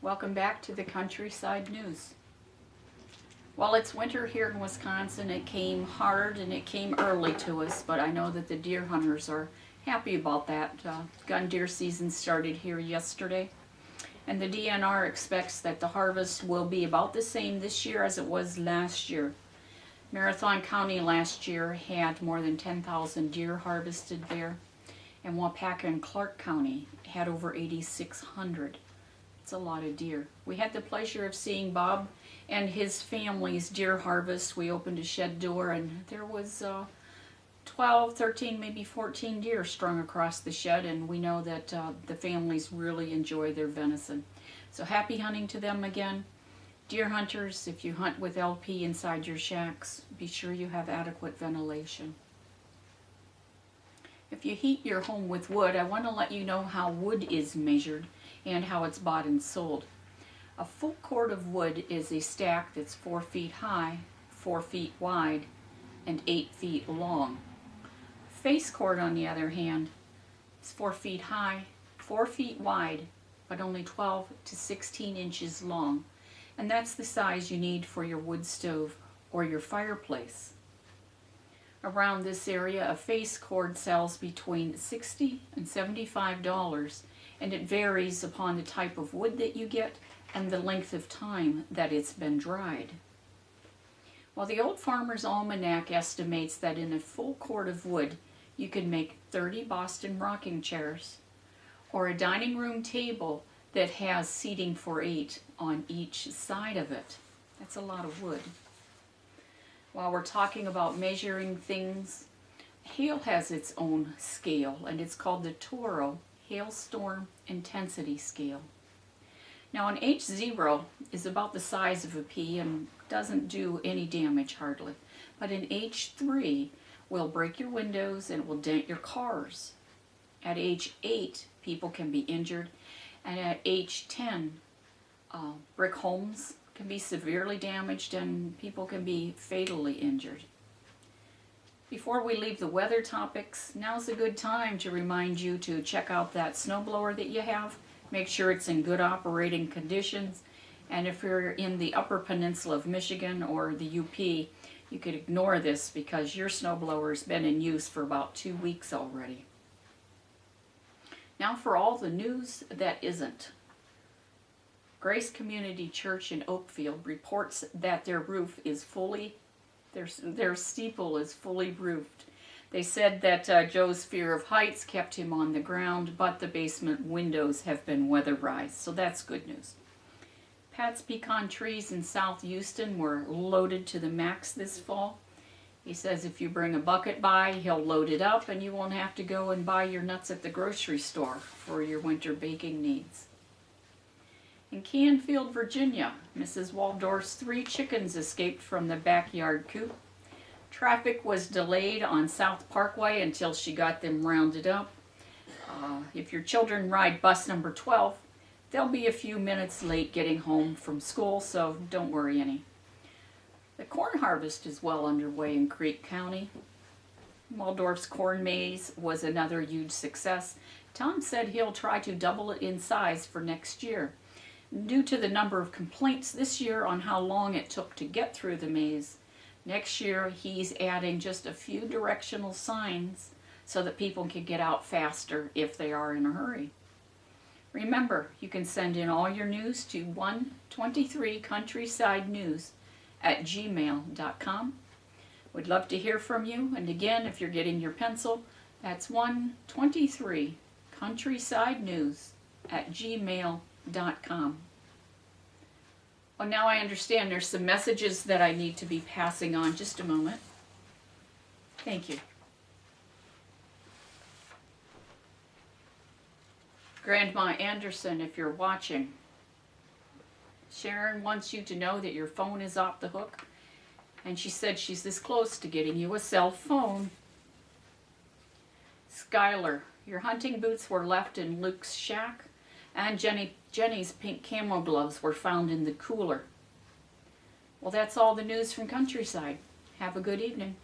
Welcome back to the Countryside News. Well, it's winter here in Wisconsin. It came hard and it came early to us, but I know that the deer hunters are happy about that. Gun deer season started here yesterday, and the DNR expects that the harvest will be about the same this year as it was last year. Marathon County last year had more than 10,000 deer harvested there, and Waupaca and Clark County had over 8,600. It's a lot of deer. We had the pleasure of seeing Bob and his family's deer harvest. We opened a shed door and there was 12, 13, maybe 14 deer strung across the shed, and we know that the families really enjoy their venison. So happy hunting to them again. Deer hunters, if you hunt with LP inside your shacks, be sure you have adequate ventilation. If you heat your home with wood, I want to let you know how wood is measured and how it's bought and sold. A full cord of wood is a stack that's 4 feet high, 4 feet wide, and 8 feet long. Face cord, on the other hand, is 4 feet high, 4 feet wide, but only 12 to 16 inches long. And that's the size you need for your wood stove or your fireplace. Around this area, a face cord sells between $60 and $75, and it varies upon the type of wood that you get and the length of time that it's been dried. Well, the Old Farmer's Almanac estimates that in a full cord of wood, you can make 30 Boston rocking chairs, or a dining room table that has seating for 8 on each side of it. That's a lot of wood. While we're talking about measuring things, hail has its own scale, and it's called the Toro Hailstorm Intensity Scale. Now, an H0 is about the size of a pea and doesn't do any damage hardly, but an H3 will break your windows and it will dent your cars. At H8, people can be injured, and at H10, brick homes can be severely damaged and people can be fatally injured. Before we leave the weather topics, now's a good time to remind you to check out that snowblower that you have. Make sure it's in good operating conditions, and if you're in the Upper Peninsula of Michigan or the UP, you could ignore this because your snowblower's been in use for about 2 weeks already. Now for all the news that isn't. Grace Community Church in Oakfield reports that their roof is fully, their steeple is fully roofed. They said that Joe's fear of heights kept him on the ground, but the basement windows have been weatherized, so that's good news. Pat's pecan trees in South Houston were loaded to the max this fall. He says if you bring a bucket by, he'll load it up and you won't have to go and buy your nuts at the grocery store for your winter baking needs. In Canfield, Virginia, Mrs. Waldorf's 3 chickens escaped from the backyard coop. Traffic was delayed on South Parkway until she got them rounded up. If your children ride bus number 12, they'll be a few minutes late getting home from school, so don't worry any. The corn harvest is well underway in Creek County. Waldorf's corn maze was another huge success. Tom said he'll try to double it in size for next year. Due to the number of complaints this year on how long it took to get through the maze, next year he's adding just a few directional signs so that people can get out faster if they are in a hurry. Remember, you can send in all your news to 123 Countryside News at gmail.com. We'd love to hear from you, and again, if you're getting your pencil, that's 123 Countryside News at gmail.com. Well, now I understand there's some messages that I need to be passing on. Just a moment. Thank you. Grandma Anderson, if you're watching, Sharon wants you to know that your phone is off the hook, and she said she's this close to getting you a cell phone. Skylar, your hunting boots were left in Luke's shack, and Jenny's pink camo gloves were found in the cooler. Well, that's all the news from Countryside. Have a good evening.